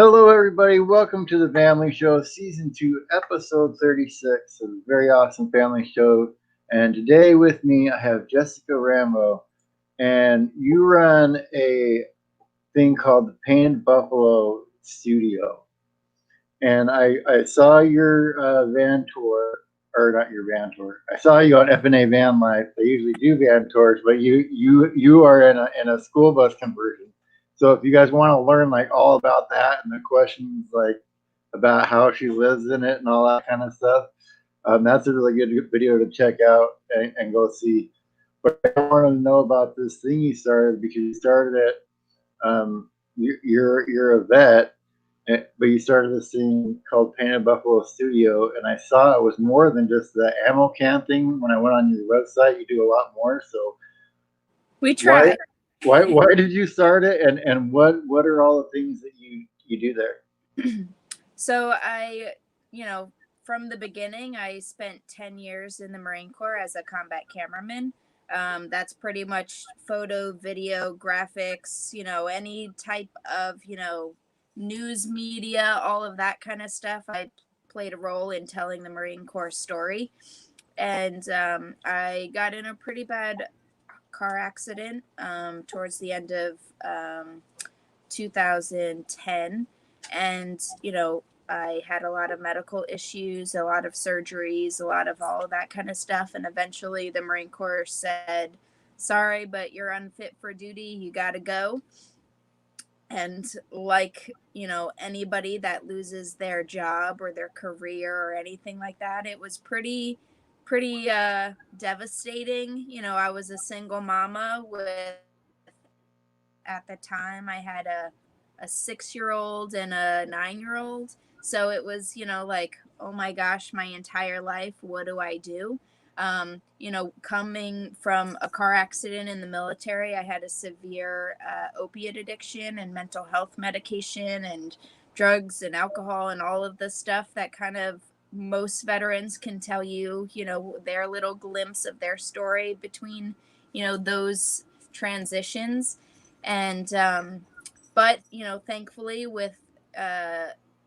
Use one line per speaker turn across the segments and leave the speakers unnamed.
Hello, everybody. Welcome to the Family Show, Season 2, Episode 36 of a very awesome family show. And today with me, I have Jessica Rambo. And you run a thing called the Painted Buffalo Studio. And I saw your van tour, or not your van tour. I saw you on F&A Van Life. They usually do van tours, but you are in a school bus conversion. So if you guys want to learn like all about that and the questions like about how she lives in it and all that kind of stuff, that's a really good video to check out and go see. But I want to know about this thing you started because you started it. You're a vet, but you started this thing called Painted Buffalo Studio, and I saw it was more than just the ammo can thing. When I went on your website, you do a lot more. So
We
why
try.
why did you start it, and what are all the things that you do there?
So from the beginning, I spent 10 years in the Marine Corps as a combat cameraman. That's pretty much photo, video, graphics, any type of, news media, all of that kind of stuff. I played a role in telling the Marine Corps story. And I got in a pretty bad car accident towards the end of 2010. And, I had a lot of medical issues, a lot of surgeries, a lot of all of that kind of stuff. And eventually the Marine Corps said, sorry, but you're unfit for duty. You got to go. And like, anybody that loses their job or their career or anything like that, it was pretty devastating. I was a single mama with, at the time, I had a 6-year-old and a 9-year-old. So it was, like, oh my gosh, my entire life, what do I do? Coming from a car accident in the military, I had a severe opiate addiction and mental health medication and drugs and alcohol and all of the stuff that kind of most veterans can tell you, their little glimpse of their story between, those transitions. And, but, thankfully with,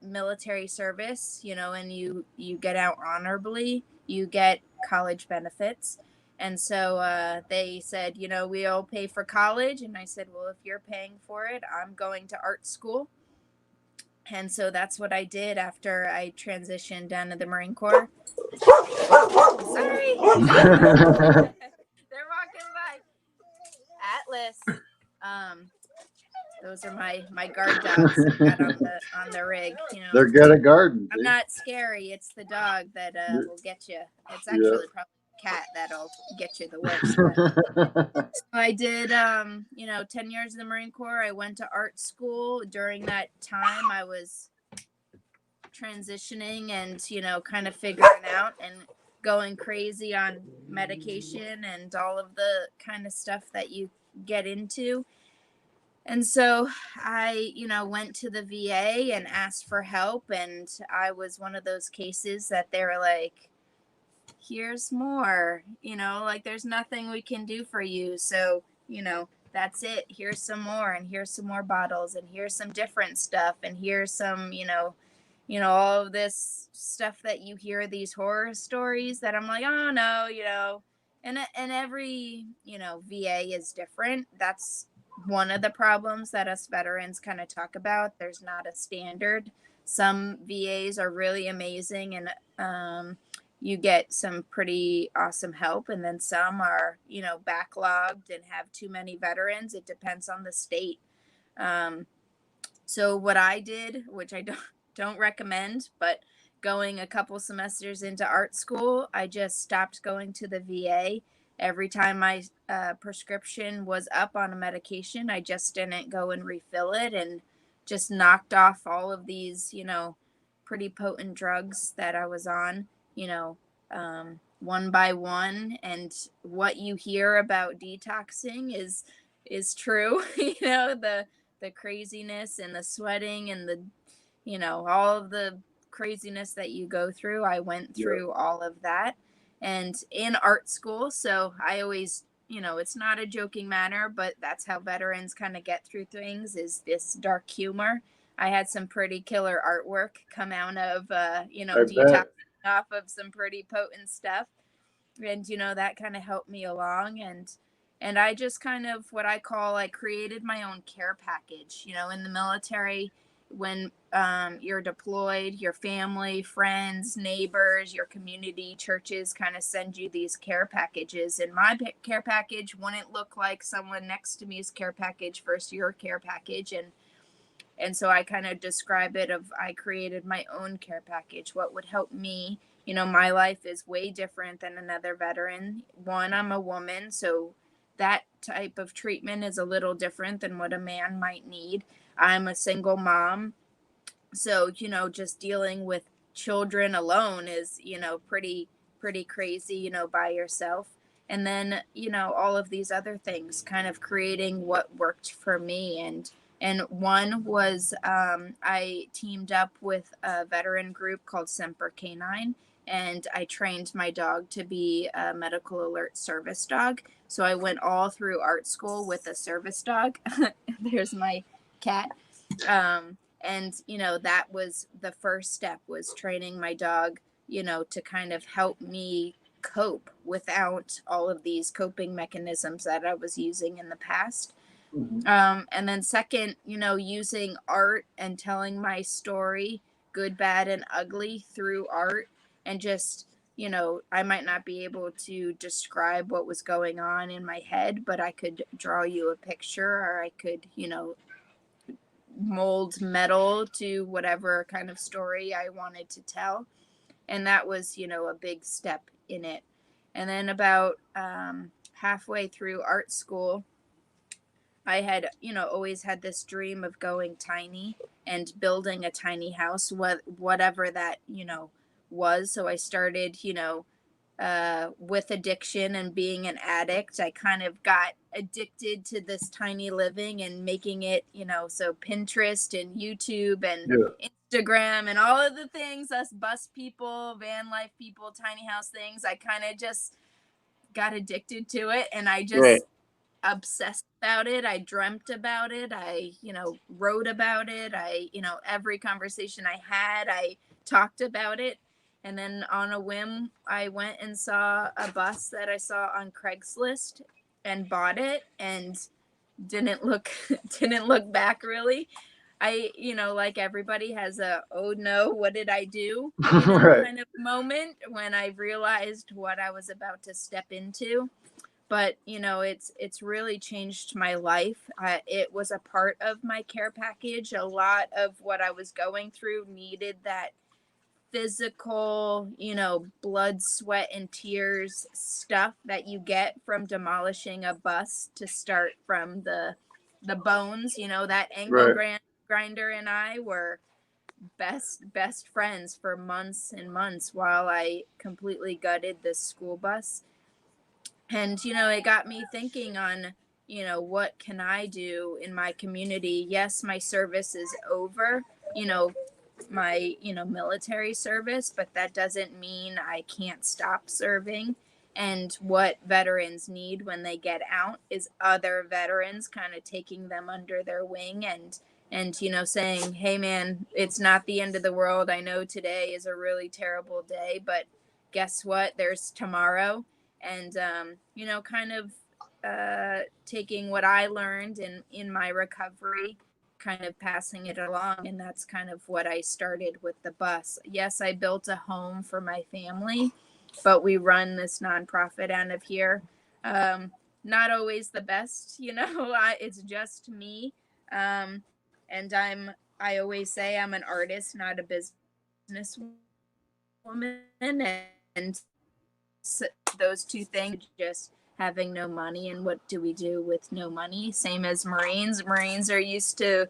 military service, and you get out honorably, you get college benefits. And so they said, we'll pay for college. And I said, well, if you're paying for it, I'm going to art school. And so that's what I did after I transitioned down to the Marine Corps. Sorry. They're walking by. Atlas. Those are my guard dogs I got on the rig.
They're good at garden.
I'm not scary. It's the dog that will get you. It's
Yeah.
actually probably a cat that'll get you the worst. But I did, 10 years in the Marine Corps. I went to art school. During that time, I was transitioning and, kind of figuring out and going crazy on medication and all of the kind of stuff that you get into. And so I, went to the VA and asked for help. And I was one of those cases that they were like, here's more, like there's nothing we can do for you. So, that's it. Here's some more, and here's some more bottles, and here's some different stuff, and here's some, all of this stuff that you hear, these horror stories that I'm like, oh no, and every, VA is different. That's one of the problems that us veterans kind of talk about. There's not a standard. Some VAs are really amazing and you get some pretty awesome help, and then some are, backlogged and have too many veterans. It depends on the state. So what I did, which I don't recommend, but going a couple semesters into art school, I just stopped going to the VA. Every time my prescription was up on a medication, I just didn't go and refill it, and just knocked off all of these, pretty potent drugs that I was on, one by one. And what you hear about detoxing is true. The craziness and the sweating and the, all of the craziness that you go through. I went through all of that, and in art school. So I always, it's not a joking manner, but that's how veterans kind of get through things, is this dark humor. I had some pretty killer artwork come out of,
I
detoxing
bet.
off of some pretty potent stuff. And, that kind of helped me along. And I just kind of, what I call, I created my own care package. In the military, when you're deployed, your family, friends, neighbors, your community, churches kind of send you these care packages. And my care package wouldn't look like someone next to me's care package versus your care package. And so I kind of describe it of, I created my own care package, what would help me. My life is way different than another veteran. One, I'm a woman, so that type of treatment is a little different than what a man might need. I'm a single mom, so just dealing with children alone is pretty crazy, by yourself. And then all of these other things, kind of creating what worked for me. And one was, I teamed up with a veteran group called Semper Canine, and I trained my dog to be a medical alert service dog. So I went all through art school with a service dog. There's my cat. And that was the first step, was training my dog, to kind of help me cope without all of these coping mechanisms that I was using in the past.
Mhm.
And then second, using art and telling my story, good, bad, and ugly, through art. And just, I might not be able to describe what was going on in my head, but I could draw you a picture, or I could, mold metal to whatever kind of story I wanted to tell. And that was, a big step in it. And then about halfway through art school, I had, always had this dream of going tiny and building a tiny house, whatever that, was. So I started, with addiction and being an addict. I kind of got addicted to this tiny living and making it, so Pinterest and YouTube and
Yeah.
Instagram and all of the things, us bus people, van life people, tiny house things. I kind of just got addicted to it, and I
Right.
just obsessed about it. I dreamt about it. I, wrote about it. I, every conversation I had, I talked about it. And then on a whim, I went and saw a bus that I saw on Craigslist and bought it, and didn't look didn't look back really. I, like everybody, has a, oh no, what did I do,
Right.
kind of moment when I realized what I was about to step into. But it's really changed my life. It was a part of my care package. A lot of what I was going through needed that physical, blood, sweat, and tears stuff that you get from demolishing a bus, to start from the bones. That angle
Right.
grinder and I were best friends for months and months, while I completely gutted this school bus. And it got me thinking on, what can I do in my community. Yes, my service is over, you know my military service, but that doesn't mean I can't stop serving. And what veterans need when they get out is other veterans kind of taking them under their wing, and saying, hey man, it's not the end of the world. I know today is a really terrible day, but guess what, there's tomorrow. And kind of taking what I learned in my recovery, kind of passing it along. And that's kind of what I started with the bus. Yes, I built a home for my family, but we run this nonprofit out of here. Not always the best, it's just me. And I always say I'm an artist, not a businesswoman. And those two things, just having no money, and what do we do with no money? Same as Marines are used to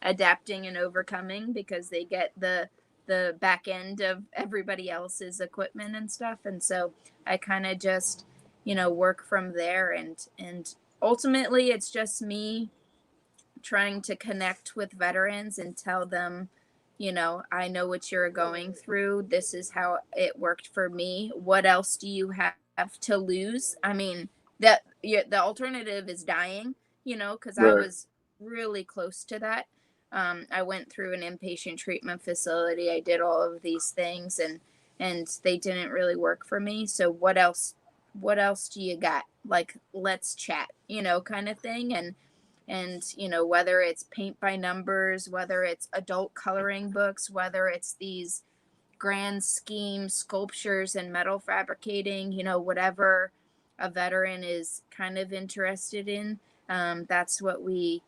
adapting and overcoming, because they get the back end of everybody else's equipment and stuff. And so I kind of just work from there. And ultimately it's just me trying to connect with veterans and tell them, I know what you're going through. This is how it worked for me. What else do you have to lose? I mean, the alternative is dying, because I
Right.
was really close to that. I went through an inpatient treatment facility. I did all of these things, and they didn't really work for me. So what else do you got? Like, let's chat, kind of thing. And whether it's paint by numbers, whether it's adult coloring books, whether it's these grand scheme sculptures and metal fabricating, whatever a veteran is kind of interested in, that's what we,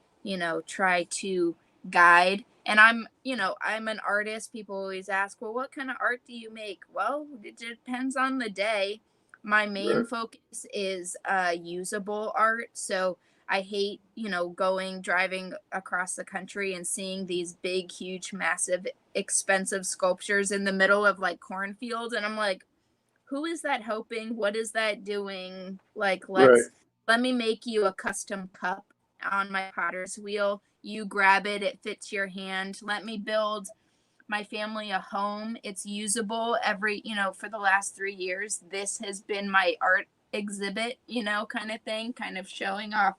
try to guide. And I'm an artist. People always ask, well, what kind of art do you make? Well, it depends on the day. My main
Right.
focus is usable art. So I hate, driving across the country and seeing these big, huge, massive, expensive sculptures in the middle of like cornfields. And I'm like, who is that helping? What is that doing? Like,
Right.
let me make you a custom cup on my potter's wheel. You grab it, it fits your hand. Let me build my family a home. It's usable for the last 3 years. This has been my art exhibit, kind of thing, kind of showing off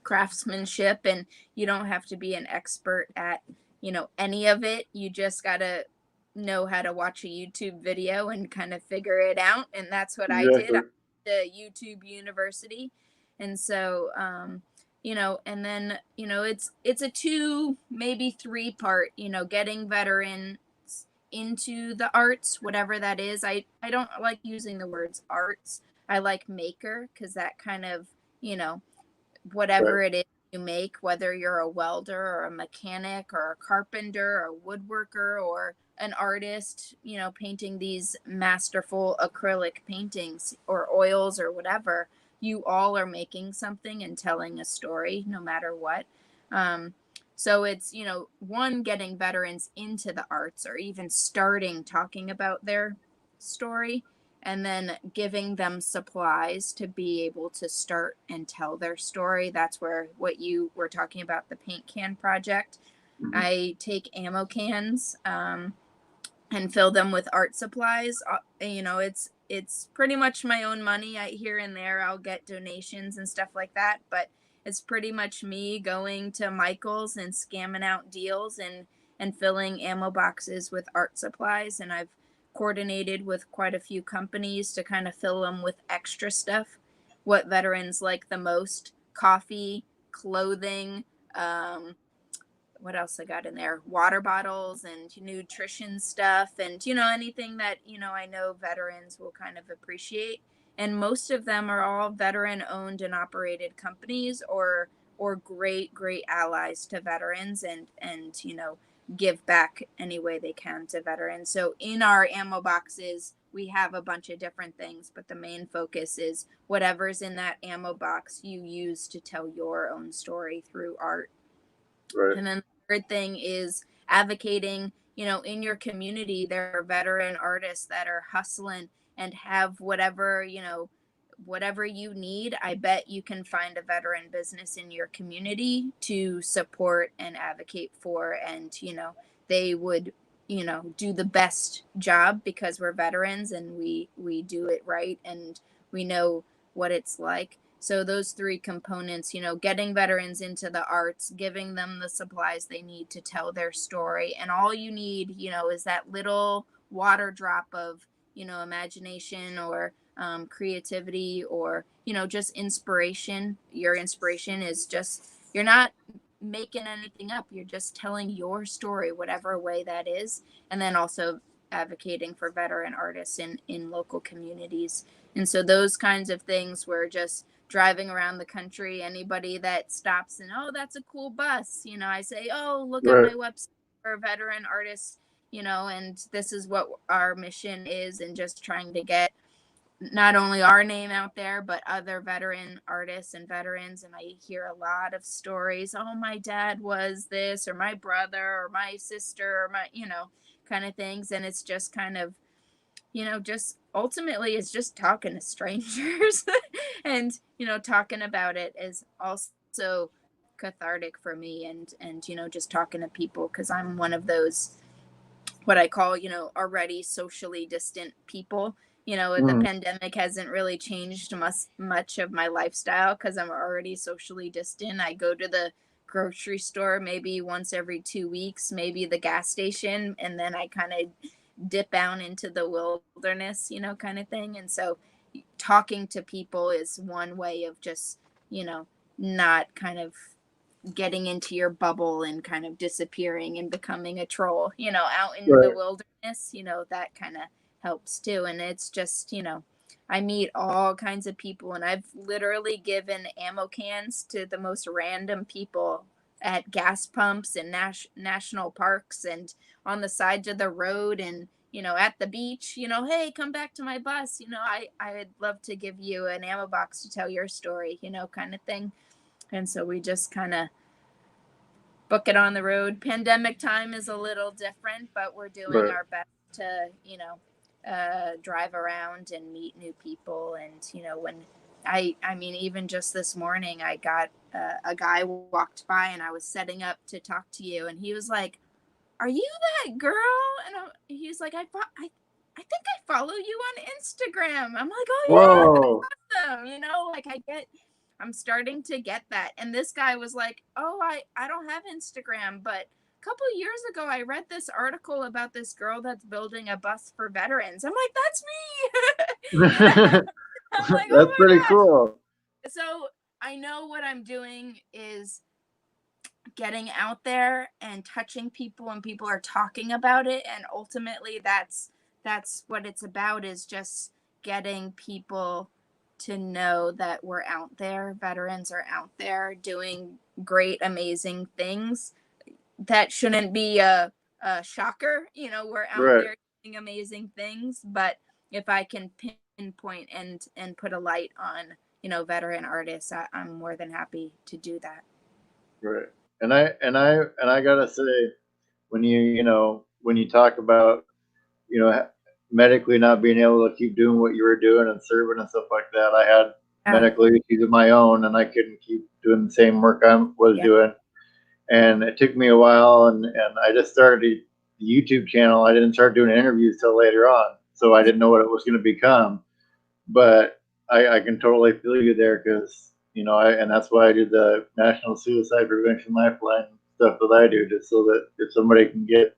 craftsmanship. And you don't have to be an expert at any of it. You just gotta know how to watch a YouTube video and kind of figure it out. And that's what I did. I
Exactly.
went to YouTube University. And so and then it's a 2 maybe 3 part, getting veterans into the arts, whatever that is. I don't like using the words arts. I like maker, because that kind of,
Right.
whatever it is you make, whether you're a welder or a mechanic or a carpenter or a woodworker or an artist, painting these masterful acrylic paintings or oils or whatever, you all are making something and telling a story no matter what. So it's, one, getting veterans into the arts or even starting talking about their story, and then giving them supplies to be able to start and tell their story. That's where what you were talking about, the paint can project.
Mhm.
I take ammo cans and fill them with art supplies. It's pretty much my own money. Here and there I'll get donations and stuff like that, but it's pretty much me going to Michael's and scamming out deals and filling ammo boxes with art supplies. And I've coordinated with quite a few companies to kind of fill them with extra stuff, what veterans like the most: coffee, clothing, what else I got in there? Water bottles and nutrition stuff, and anything that I know veterans will kind of appreciate. And most of them are all veteran owned and operated companies, or great allies to veterans, and give back any way they can to veterans. So in our ammo boxes we have a bunch of different things, but the main focus is whatever's in that ammo box you use to tell your own story through art.
Right.
And then the third thing is advocating, in your community. There are veteran artists that are hustling and have whatever you need. I bet you can find a veteran business in your community to support and advocate for. And, they would, do the best job because we're veterans and we do it right and we know what it's like. So those 3 components, getting veterans into the arts, giving them the supplies they need to tell their story. And all you need, is that little water drop of, imagination or creativity, or, just inspiration. Your inspiration is just, you're not making anything up. You're just telling your story, whatever way that is. And then also advocating for veteran artists in local communities. And so those kinds of things were just driving around the country. Anybody that stops and, oh, that's a cool bus, I say, oh, look at
Right.
my website for veteran artists, and this is what our mission is, and just trying to get not only our name out there, but other veteran artists and veterans. And I hear a lot of stories. Oh, my dad was this, or my brother, or my sister, or my, kind of things. And it's just kind of, just ultimately it's just talking to strangers and, talking about it is also cathartic for me. And, just talking to people, because I'm one of those, what I call, already socially distant people. The
Mhm.
pandemic hasn't really changed much of my lifestyle because I'm already socially distant. I go to the grocery store maybe once every 2 weeks, maybe the gas station, and then I kind of dip down into the wilderness, kind of thing. And so talking to people is one way of just, not kind of getting into your bubble and kind of disappearing and becoming a troll, out in the
Right.
wilderness, that kind of helps too. And it's just, I meet all kinds of people, and I've literally given ammo cans to the most random people at gas pumps and national parks and on the sides of the road and at the beach. Hey, come back to my bus. I'd love to give you an ammo box to tell your story, kind of thing. And so we just kind of book it on the road. Pandemic time is a little different, but we're doing
Right.
our best to, drive around and meet new people. And, when I mean, even just this morning, I got a guy walked by and I was setting up to talk to you. And he was like, "Are you that girl?" And he's like, I think I follow you on Instagram. I'm like, "Oh, yeah,
Whoa.
that's awesome." Like I'm starting to get that. And this guy was like, "Oh, I don't have Instagram, but a couple of years ago I read this article about this girl that's building a bus for veterans." I'm like, "That's me." I'm like, "Oh
That's
my
pretty
gosh."
cool.
So I know what I'm doing is getting out there and touching people, and people are talking about it, and ultimately that's what it's about, is just getting people to know that we're out there. Veterans are out there doing great, amazing things. That shouldn't be a shocker. We're out
Right.
there doing amazing things, but if I can pinpoint and put a light on veteran artists, I'm more than happy to do that.
Right. And I gotta say, when when you talk about medically not being able to keep doing what you were doing and serving and stuff like that, I had
Yeah,
medical issues of my own, and I couldn't keep doing the same work I was
yeah,
doing. And it took me a while, and I just started the YouTube channel. I didn't start doing interviews till later on, so I
yeah,
didn't know what it was going to become. But I can totally feel you there, because and that's why I did the National Suicide Prevention Lifeline stuff that I do, just so that if somebody can get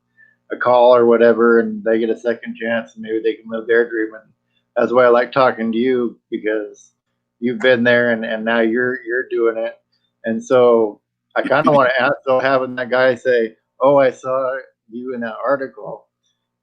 a call or whatever and they get a second chance and maybe they can live their dream. And that's why I like talking to you, because you've been there, and now you're doing it. And so I kind of want to ask, so having that guy say, "Oh, I saw you in that article."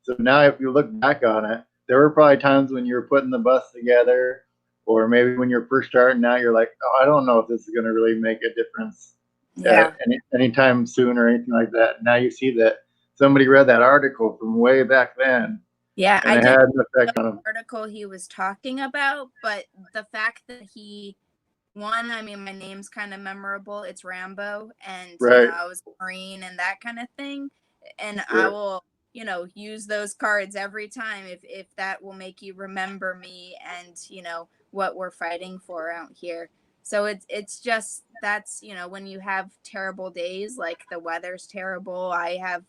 So now if you look back on it, there were probably times when you were putting the bus together, or maybe when you're first starting out, you're like, "Oh, I don't know if this is going to really make a difference
yeah.
anytime soon or anything like that." Now you see that somebody read that article from way back then,
Yeah,
and
I
it
didn't
had an
know
effect on them.
the article he was talking about, but the fact that one, I mean, my name's kind of memorable. It's Rambo, and
Right,
I was a Marine and that kind of thing. And I
right,
will, use those cards every time if that will make you remember me and what we're fighting for out here. So it's just that's when you have terrible days, like the weather's terrible. I have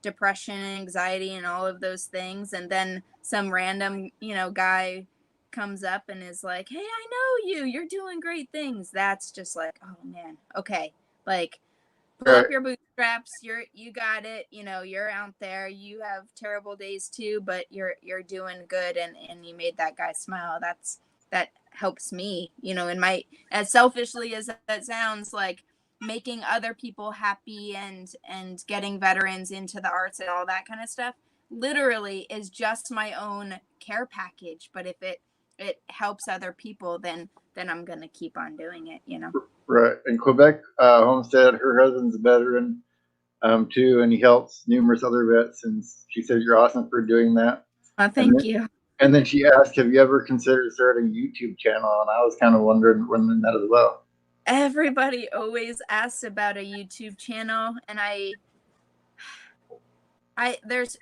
depression, anxiety, and all of those things, and then some random guy comes up and is like, "Hey, I know you. You're doing great things." That's just like, "Oh man, okay." Like, pull
right,
up your bootstraps. You got it. You're out there. You have terrible days too, but you're doing good, and you made that guy smile. That helps me. In my, as selfishly as that sounds, like making other people happy and getting veterans into the arts and all that kind of stuff literally is just my own care package. But if it helps other people, then I'm gonna keep on doing it.
right. In Quebec, Homestead, her husband's a veteran, too, and he helps numerous other vets. And she says you're awesome for doing that.
Oh,
And
thank you.
and then she asked, "Have you ever considered starting a YouTube channel?" And I was kind of wondering that as well.
Everybody always asks about a YouTube channel, and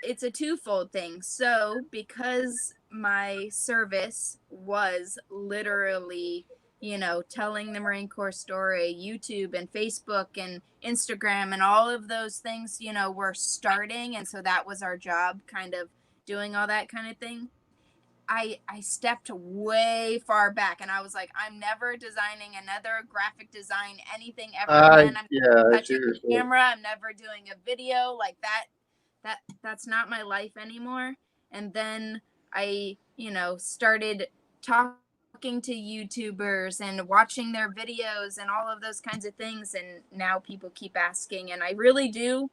it's a twofold thing. So because my service was literally, telling the Marine Corps story, YouTube and Facebook and Instagram and all of those things, were starting, and so that was our job, kind of doing all that kind of thing. I stepped way far back, and I was like, I'm never designing another graphic design anything ever again. I'm
Yeah, I see
touching
what you're
the
saying.
camera. I'm never doing a video like that. That's not my life anymore. And then I, started talking to YouTubers and watching their videos and all of those kinds of things, and now people keep asking, and I really do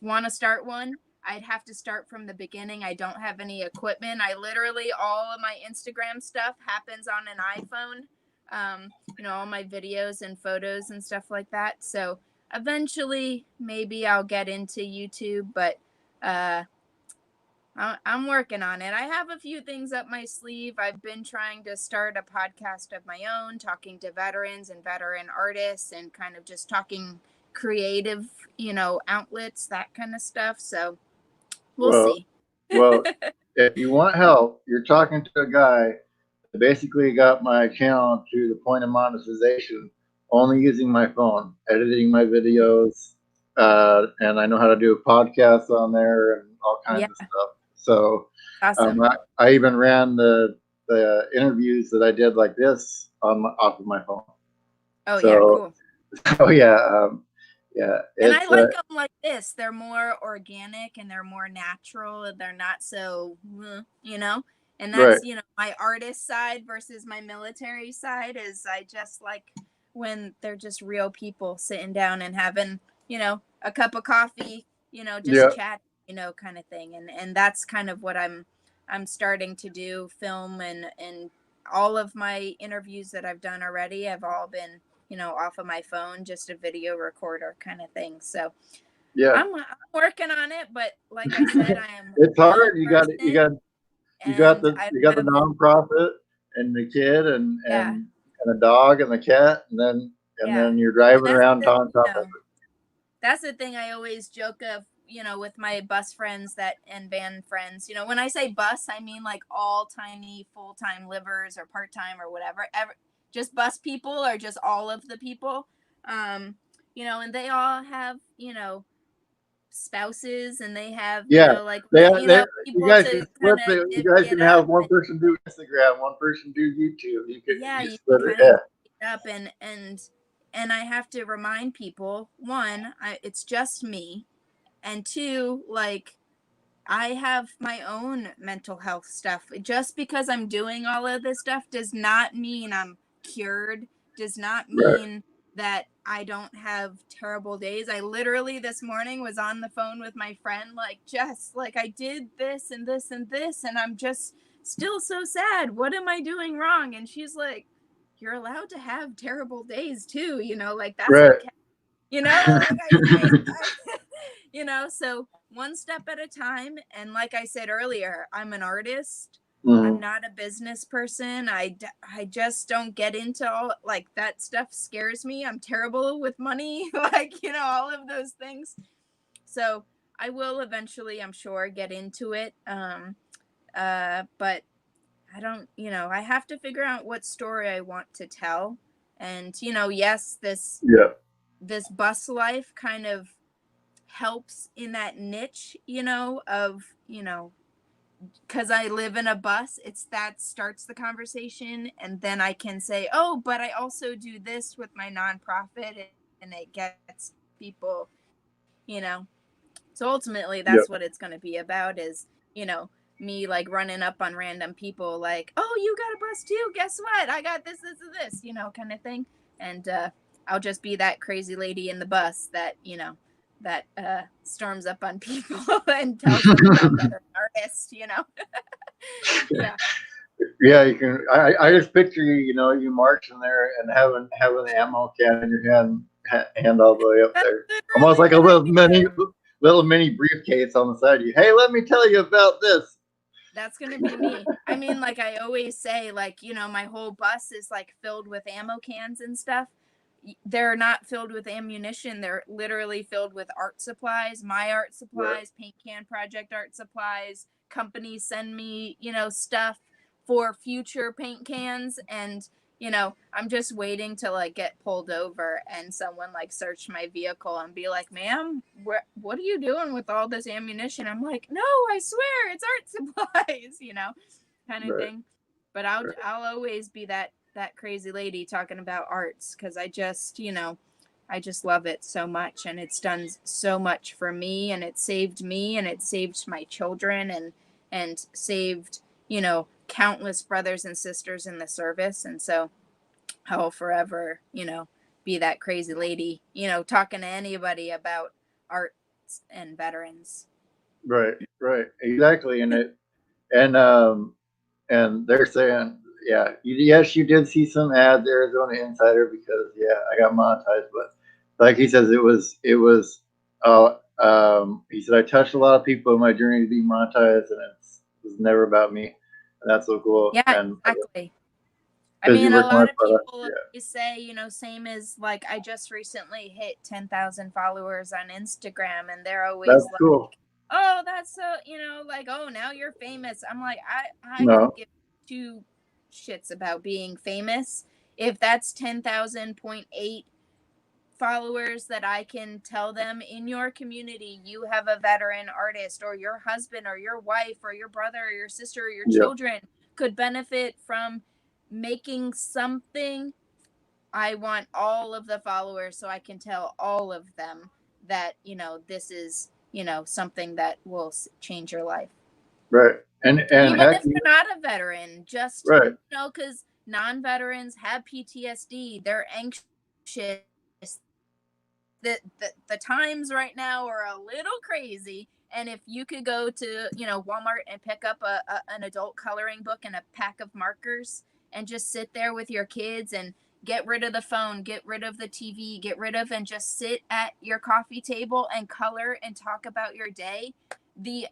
want to start one. I'd have to start from the beginning. I don't have any equipment. I literally, all of my Instagram stuff happens on an iPhone. All my videos and photos and stuff like that. So eventually, maybe I'll get into YouTube, but uh, I'm working on it. I have a few things up my sleeve. I've been trying to start a podcast of my own, talking to veterans and veteran artists, and kind of just talking creative, outlets, that kind of stuff. So we'll
Well,
see.
well, if you want help, you're talking to a guy that basically got my channel to the point of monetization only using my phone, editing my videos, and I know how to do a podcast on there and all kinds
Yeah,
of stuff. So
awesome.
I even ran the interviews that I did like this off of my phone.
Oh yeah,
So,
cool.
yeah, yeah,
And I
it's
like them like this. They're more organic and they're more natural. They're not so, And
right.
that's, my artist side versus my military side is I just like when they're just real people sitting down and having, a cup of coffee,
Yeah,
just chat, kind of thing. And that's kind of what I'm starting to do, film and all of my interviews that I've done already have all been off of my phone, just a video recorder kind of thing. So
yeah.
I'm working on it, but like I said, I am
It's
one
hard.
person and I
You
don't
got the
have,
nonprofit and the kid
yeah,
and the dog and the cat and
yeah.
then you're
And
driving
that's
around
the,
on top of
that's the thing I always joke of, with my bus friends and band friends. When I say bus, I mean like all tiny full-time livers or part-time or whatever. Just bus people or just all of the people. And they all have, spouses and they have,
it. Yeah,
like,
they you
people
guys can
to kind
split
of
the you guys
divvy it
can
up.
have one
And
person do Instagram, one person do YouTube.
yeah,
You
you
split
can
it.
kind of
Yeah,
divvy it up and I have to remind people, one, it's just me. And two, like, I have my own mental health stuff. Just because I'm doing all of this stuff does not mean I'm cured, does not
right.
mean that I don't have terrible days. I literally this morning was on the phone with my friend, like, Jess, like, I did this and this and this, and I'm just still so sad. What am I doing wrong? And she's like, you're allowed to have terrible days too, like, that's
Right.
okay. Like so one step at a time. And like I said earlier, I'm an artist. I'm
Mhm.
not a business person. I just don't get into all like that stuff scares me. I'm terrible with money, like, all of those things. So I will eventually, I'm sure, get into it. But I don't, I have to figure out what story I want to tell. And, yes,
Yeah.
this bus life kind of helps in that niche, of, because I live in a bus, it's that starts the conversation. And then I can say, oh, but I also do this with my nonprofit and it gets people, So ultimately, that's
Yeah.
what it's going to be about is, me like running up on random people like, oh, you got a bus too? Guess what? I got this, and this, kind of thing. And I'll just be that crazy lady in the bus that, that storms up on people and tells them about veteran artists. Yeah.
Yeah, you can. I just picture you, you marching there and having the ammo can in your hand all the way up
That's
there, almost
literally
like a
what I do.
little mini briefcase on the side of you. Hey, let me tell you about this.
That's gonna be me. I mean, like I always say, like, my whole bus is like filled with ammo cans and stuff. They're not filled with ammunition. They're literally filled with art supplies, my art
Right.
supplies, paint can project art supplies. Companies send me, stuff for future paint cans. And, I'm just waiting to like get pulled over and someone like search my vehicle and be like, ma'am, what are you doing with all this ammunition? I'm like, no, I swear it's art supplies, kind of
Right.
thing. But I'll always be that crazy lady talking about arts because I just love it so much, and it's done so much for me, and it saved me, and it saved my children, and saved countless brothers and sisters in the service. And so I'll forever be that crazy lady talking to anybody about arts and veterans.
Right. Right. Exactly. And they're saying, yeah, yes, you did see some ads, Arizona Insider, because yeah, I got monetized, but like he says, he said I touched a lot of people in my journey to be monetized, and it was never about me, and that's so cool.
Yeah,
And
exactly. I
because you
mean, a
work on my
lot of
product,
people
yeah,
always say, same as like I just recently hit 10,000 followers on Instagram, and they're
that's
always
cool.
like, "Oh, that's so, like, oh, now you're famous." I'm like, I could
No,
give two shits about being famous if that's 10,000.8 followers that I can tell them in your community you have a veteran artist, or your husband or your wife or your brother or your sister or your
yep,
children could benefit from making something. I want all of the followers so I can tell all of them that, this is, something that will change your life.
right, and
Even
heck,
if you're not a veteran, just,
right,
because non veterans have PTSD, they're anxious. The times right now are a little crazy, and if you could go to Walmart and pick up an adult coloring book and a pack of markers and just sit there with your kids and get rid of the phone, get rid of the TV, get rid of, and just sit at your coffee table and color and talk about your day, the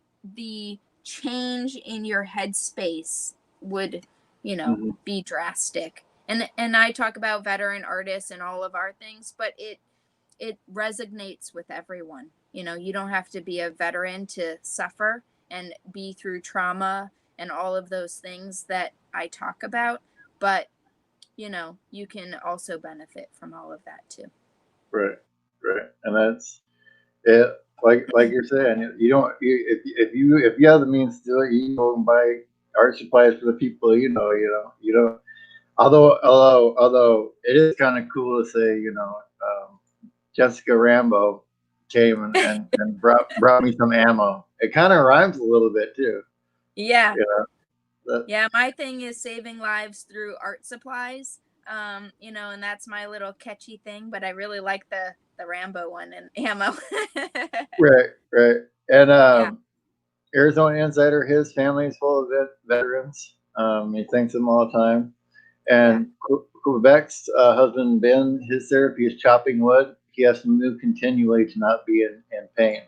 change in your headspace would
mm-hmm,
be drastic. And I talk about veteran artists and all of our things, but it resonates with everyone. You don't have to be a veteran to suffer and be through trauma and all of those things that I talk about, but you can also benefit from all of that too.
right, right, and that's it. Like you're saying, you don't if you have the means to do it, you go and buy art supplies for the people you don't. Although it is kind of cool to say, Jessica Rambo came and brought me some ammo. It kind of rhymes a little bit too.
Yeah.
You know, that,
Yeah, my thing is saving lives through art supplies. And that's my little catchy thing, but I really like the Rambo one and ammo.
right, right. And
Yeah.
Arizona Insider, his family is full of veterans. He thanks them all the time.
Yeah.
And Quebec's husband Ben, his therapy is chopping wood. He has to move continually to not be in pain.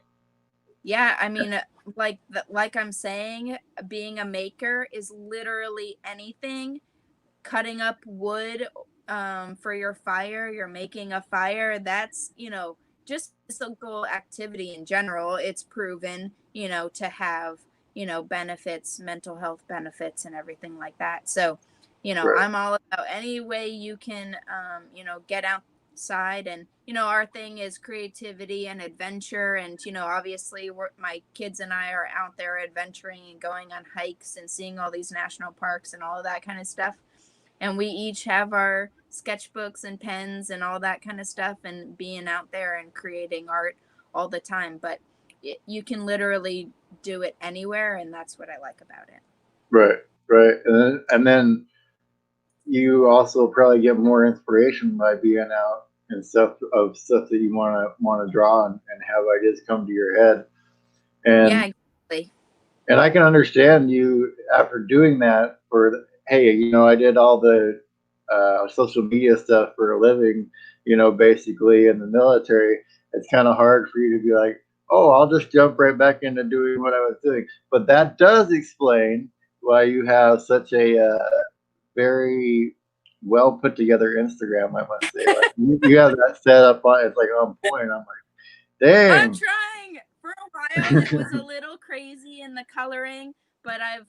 Yeah, I mean, like I'm saying, being a maker is literally anything. Cutting up wood for your fire, you're making a fire. That's just physical activity in general. It's proven to have benefits, mental health benefits, and everything like that. So
Right,
I'm all about any way you can get outside. And our thing is creativity and adventure, and obviously my kids and I are out there adventuring and going on hikes and seeing all these national parks and all of that kind of stuff. And we each have our sketchbooks and pens and all that kind of stuff, and being out there and creating art all the time. But you can literally do it anywhere, and that's what I like about it.
right, right. And then you also probably get more inspiration by being out and stuff that you want to draw and have ideas come to your head.
Yeah,
And
exactly.
I can understand you after doing that for hey, I did all the social media stuff for a living, basically in the military. It's kind of hard for you to be like, oh, I'll just jump right back into doing what I was doing. But that does explain why you have such a very well put together Instagram. I must say, like you have that set up on. It's like on point. I'm like,
I'm
dang.
trying. For a while, it was a little crazy in the coloring, but I've,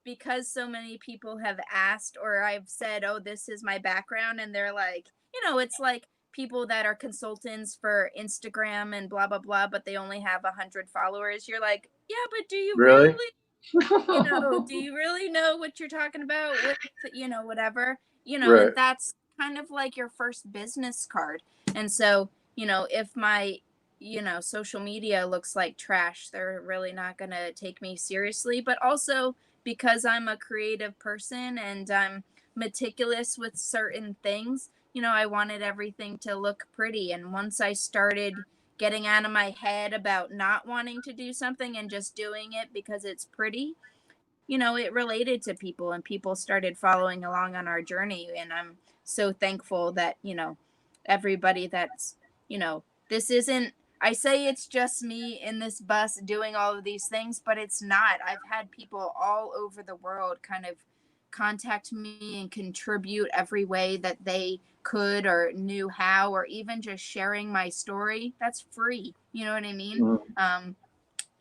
because so many people have asked, or I've said, oh, this is my background, and they're like, it's like people that are consultants for Instagram and blah, blah, blah, but they only have 100 followers. You're like, yeah, but do you
Really?
really? do you really know what you're talking about with, whatever,
Right.
and that's kind of like your first business card. And so, if my, social media looks like trash, they're really not going to take me seriously. But also because I'm a creative person and I'm meticulous with certain things, I wanted everything to look pretty. And once I started getting out of my head about not wanting to do something and just doing it because it's pretty, it related to people and people started following along on our journey. And I'm so thankful that, everybody that's, this isn't, I say it's just me in this bus doing all of these things, but it's not. I've had people all over the world kind of contact me and contribute every way that they could or knew how, or even just sharing my story. That's free. You know what I mean?
Mhm.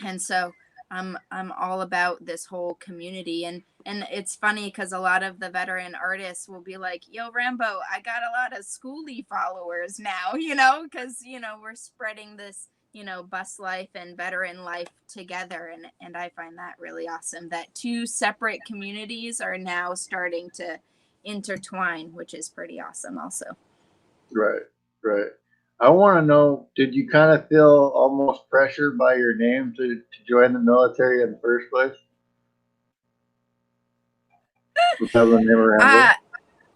And so I'm all about this whole community. And it's funny because a lot of the veteran artists will be like, yo, Rambo, I got a lot of schoolie followers now, because we're spreading this, bus life and veteran life together. And I find that really awesome that two separate communities are now starting to intertwine, which is pretty awesome also.
Right. Right. I want to know, did you kind of feel almost pressured by your name to join the military in the first place? Because of the name of
uh
Rambo?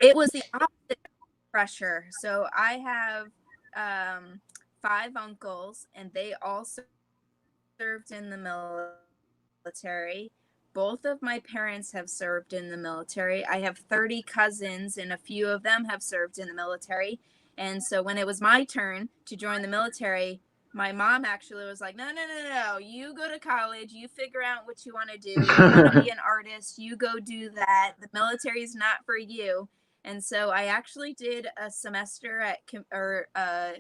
it was the opposite pressure. So I have five uncles, and they all served in the military. Both of my parents have served in the military. I have 30 cousins, and a few of them have served in the military. And so when it was my turn to join the military, my mom actually was like, no, no, no, no. You go to college. You figure out what you want to do. You want to be an artist. You go do that. The military is not for you. And so I actually did a semester or a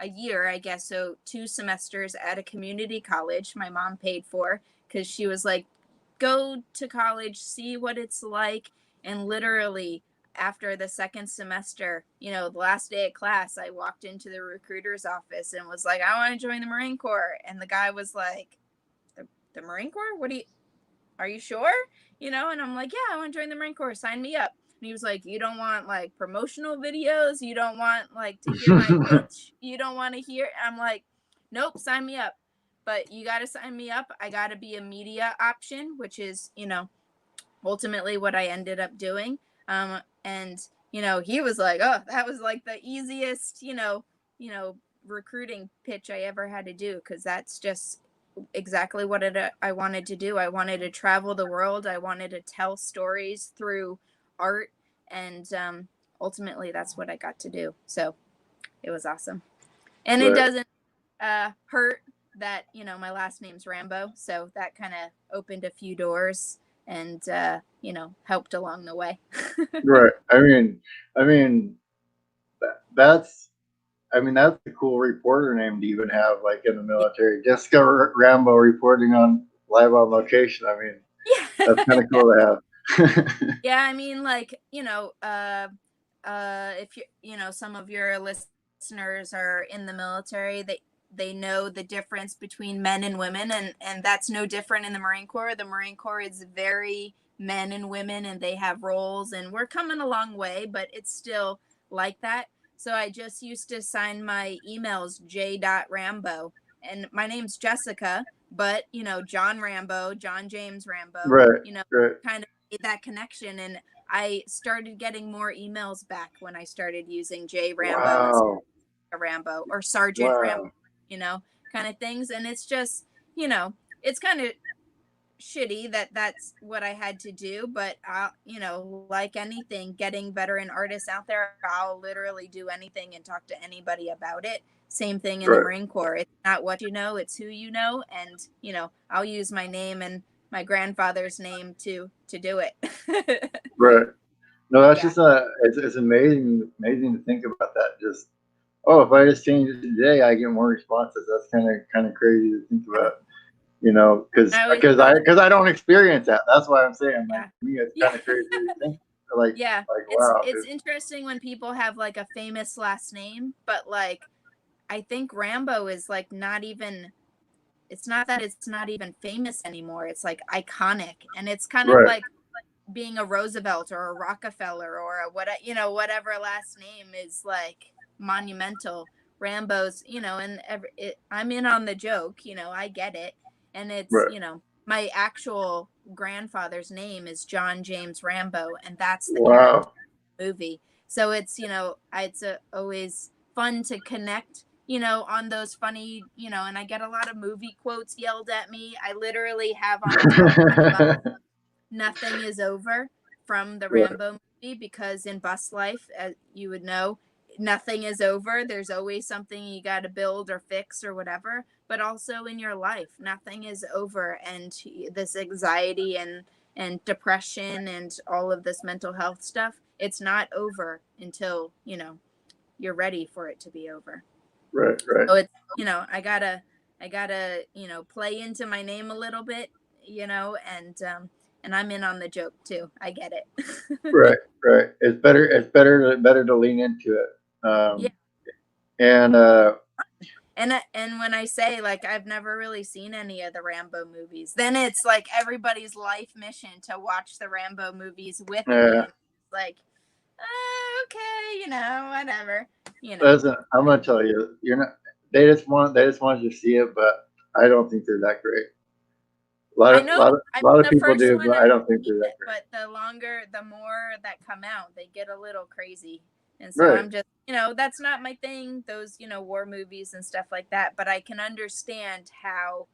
year, I guess. So 2 semesters at a community college my mom paid for, because she was like, go to college, see what it's like. And literally, after the second semester, the last day of class, I walked into the recruiter's office and was like, I want to join the Marine Corps. And the guy was like, the Marine Corps? Are you sure? And I'm like, yeah, I want to join the Marine Corps. Sign me up. And he was like, you don't want like promotional videos? You don't want like to hear my pitch? You don't want to hear? I'm like, nope, sign me up. But you got to sign me up. I got to be a media option, which is, ultimately what I ended up doing. And, he was like, oh, that was like the easiest, recruiting pitch I ever had to do, because that's just exactly what I wanted to do. I wanted to travel the world. I wanted to tell stories through art, and ultimately, that's what I got to do. So it was awesome, and it
Right.
doesn't hurt that my last name's Rambo, so that kind of opened a few doors and helped along the way.
Right. I mean, that's that's a cool reporter name to even have, like in the military. Jessica Rambo reporting on live on location. I mean, that's kind of
Yeah.
cool to have.
Yeah, I mean, like, if some of your listeners are in the military, they know the difference between men and women, and that's no different in the Marine Corps. The Marine Corps is very men and women, and they have roles, and we're coming a long way, but it's still like that. So I just used to sign my emails J.Rambo, and my name's Jessica, but John Rambo, John James Rambo,
Right. Right.
kind of made that connection. And I started getting more emails back when I started using J Rambo instead
Wow.
of Rambo or Sergeant Rambo,
Wow.
you know, kind of things. And it's just, you know, it's kind of shitty that that's what I had to do, but like anything, getting veteran artists out there, I'll literally do anything and talk to anybody about it. Same thing in the
Right.
Marine Corps. It's not what you know, it's who you know, and I'll use my name and my grandfather's name to do it.
Right. No, that's
Yeah.
just it's amazing to think about that. Just, oh, if I just change it today, I get more responses. That's kind of crazy to think
Yeah.
about. You know, because
I always
because
tell
I
them,
because I don't experience that. That's why I'm saying, like,
yeah.
to me, it's
Yeah.
kind of crazy to think. Like
Yeah.
like
It's
wow.
it's interesting when people have like a famous last name, but like I think Rambo is like not even it's not that it's not even famous anymore. It's like iconic, and it's kind of
Right.
like being a Roosevelt or a Rockefeller or a whatever last name is like monumental. Rambo's, and I'm in on the joke, I get it. And it's,
Right.
my actual grandfather's name is John James Rambo, and that's the character
Wow.
movie. So it's, always fun to connect, on those funny, and I get a lot of movie quotes yelled at me. I literally have on the top of my phone, "Nothing is over" from the
Right.
Rambo movie, because in bus life, as you would know, nothing is over. There's always something you got to build or fix or whatever. But also in your life, nothing is over, and this anxiety and depression and all of this mental health stuff, it's not over until you're ready for it to be over.
Right. Right.
So it's, I gotta play into my name a little bit, and I'm in on the joke too. I get it.
Right. Right. It's better to lean into it.
Yeah.
And
And when I say, like, I've never really seen any of the Rambo movies, then it's like everybody's life mission to watch the Rambo movies with me,
uh,
and it's like, okay, whatever,
listen, I'm gonna tell you, you're not. They just want you to see it, but I don't think they're that great. A lot
I
of
know.
lot of
I
lot
mean,
of
the
people
first
do,
one
but
I've
I don't think
seen
they're that
it,
great.
but the more that come out, they get a little crazy. And so
Right.
I'm just, that's not my thing, those, war movies and stuff like that. But I can understand how,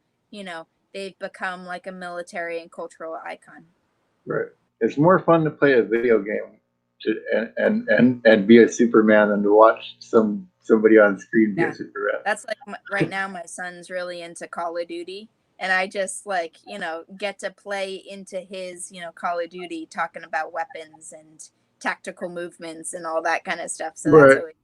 they've become like a military and cultural icon.
Right. It's more fun to play a video game and be a Superman than to watch somebody on screen be a
Yeah.
Superman.
That's like right now, my son's really into Call of Duty. And I just like, get to play into his, Call of Duty, talking about weapons and tactical movements and all that kind of stuff. So that's
Right.
always.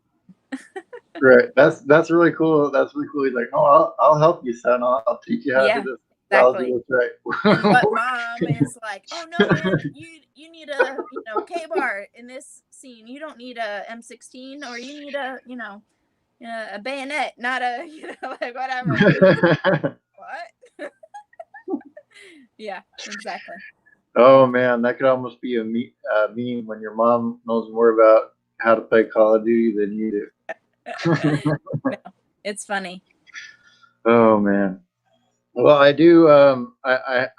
Right. That's really cool. That's really cool. He's like, oh, I'll help you, son. I'll teach you how to do
Yeah,
this. I'll
exactly.
do this
And
right.
but mom is like, "Oh no, man, you need a K-bar in this scene. You don't need a M16, or you need a bayonet, not a like whatever." And I'm just like, what? Yeah, exactly.
Oh man, that could almost be a meme when your mom knows more about how to play Call of Duty than you do.
No, it's funny.
Oh man. Well, I do. I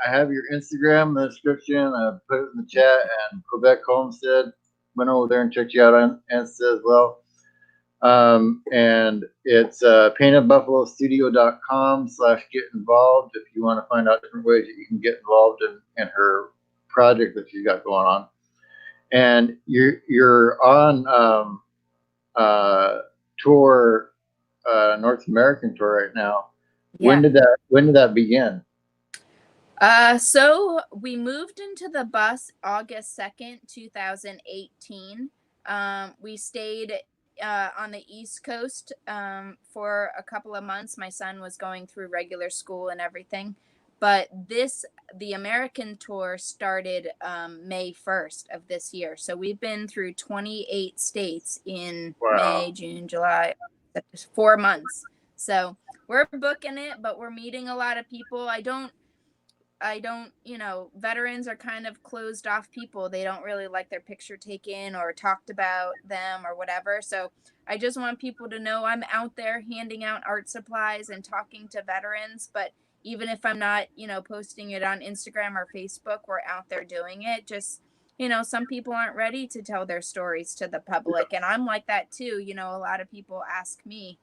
have your Instagram in the description. I put it in the chat, and Quebec Homestead went over there and checked you out on Insta as well. And it's paintedbuffalostudio.com/get involved if you want to find out different ways that you can get involved in her project that she's got going on. And you're on tour, North American tour right now.
Yeah.
When did that begin?
So we moved into the bus August 2nd, 2018. We stayed on the East Coast for a couple of months. My son was going through regular school and everything. But the American tour started May 1st of this year. So we've been through 28 states in
Wow.
May, June, July, 4 months. So we're booking it, but we're meeting a lot of people. I don't, veterans are kind of closed off people. They don't really like their picture taken or talked about them or whatever. So I just want people to know I'm out there handing out art supplies and talking to veterans. But even if I'm not, posting it on Instagram or Facebook, we're out there doing it. Just, some people aren't ready to tell their stories to the public. And I'm like that too. A lot of people ask me,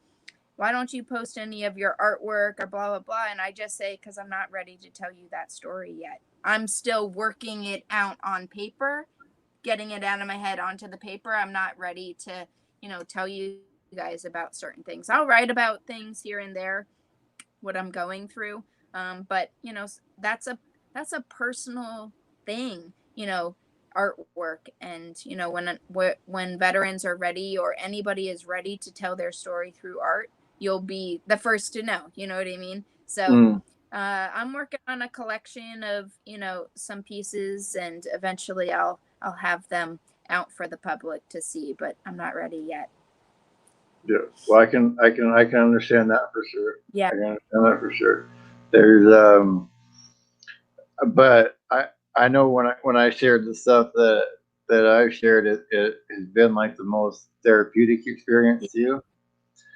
why don't you post any of your artwork or blah blah blah, and I just say, because I'm not ready to tell you that story yet. I'm still working it out on paper, getting it out of my head onto the paper. I'm not ready to tell you guys about certain things. I'll write about things here and there, what I'm going through, but that's a personal thing, artwork. And when veterans are ready, or anybody is ready to tell their story through art, you'll be the first to know. You know what I mean? So
Mm,
I'm working on a collection of some pieces, and eventually I'll have them out for the public to see, but I'm not ready yet.
yeah. Well, I can understand that for sure.
Yeah.
I can understand that for sure. There's but I know when I shared the stuff that I've shared, it has been like the most therapeutic experience to you,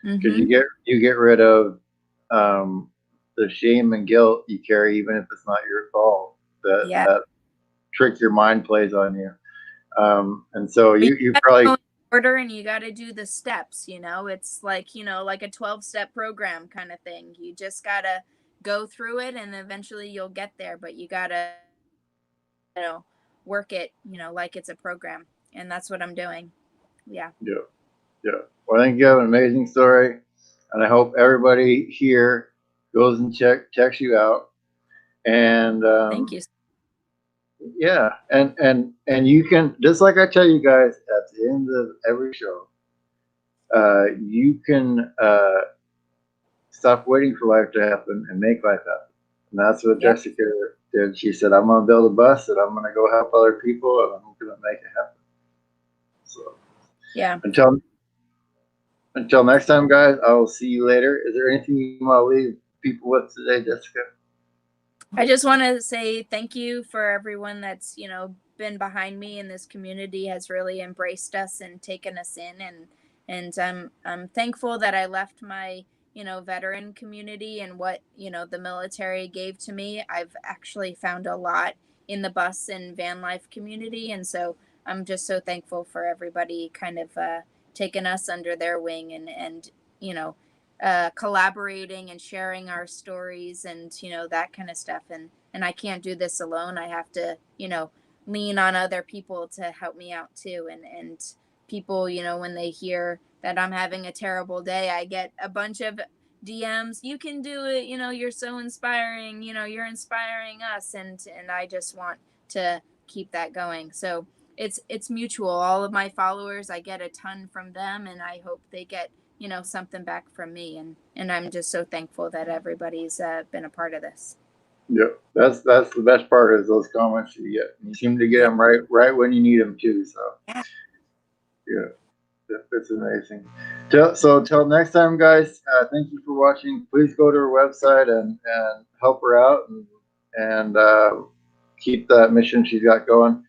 because
Mm-hmm.
you get rid of um, the shame and guilt you carry, even if it's not your fault.
Yeah.
That trick your mind plays on you, and so
But you
you
gotta
probably
go in order and you gotta do the steps, it's like, like a 12-step program kind of thing. You just gotta go through it and eventually you'll get there, but you gotta, you know, work it, like it's a program. And that's what I'm doing. Yeah.
yeah. Yeah. Well, I think you have an amazing story, and I hope everybody here goes and checks you out. And
Thank you.
yeah, and you can, just like I tell you guys at the end of every show, you can stop waiting for life to happen and make life happen. And that's what
Yep.
Jessica did. She said, "I'm going to build a bus, and I'm going to go help other people, and I'm going to make it happen." So
Yeah.
until until next time, guys, I will see you later. Is there anything you want to leave people with today, Jessica?
I just want to say thank you for everyone that's, been behind me, and this community has really embraced us and taken us in, and I'm thankful that I left my, veteran community and what, the military gave to me. I've actually found a lot in the bus and van life community, and so I'm just so thankful for everybody kind of taking us under their wing, and you know collaborating and sharing our stories, and that kind of stuff, and I can't do this alone. I have to lean on other people to help me out too, and people, when they hear that I'm having a terrible day, I get a bunch of DMs. You can do it, you're so inspiring, you're inspiring us, and I just want to keep that going. So it's mutual. All of my followers, I get a ton from them, and I hope they get something back from me, and I'm just so thankful that everybody's been a part of this.
Yeah, that's the best part, is those comments you get. You seem to get
Yeah.
them right when you need them too. So
Yeah.
yeah, that's amazing. Till next time, guys. Thank you for watching. Please go to her website and help her out, and keep that mission she's got going.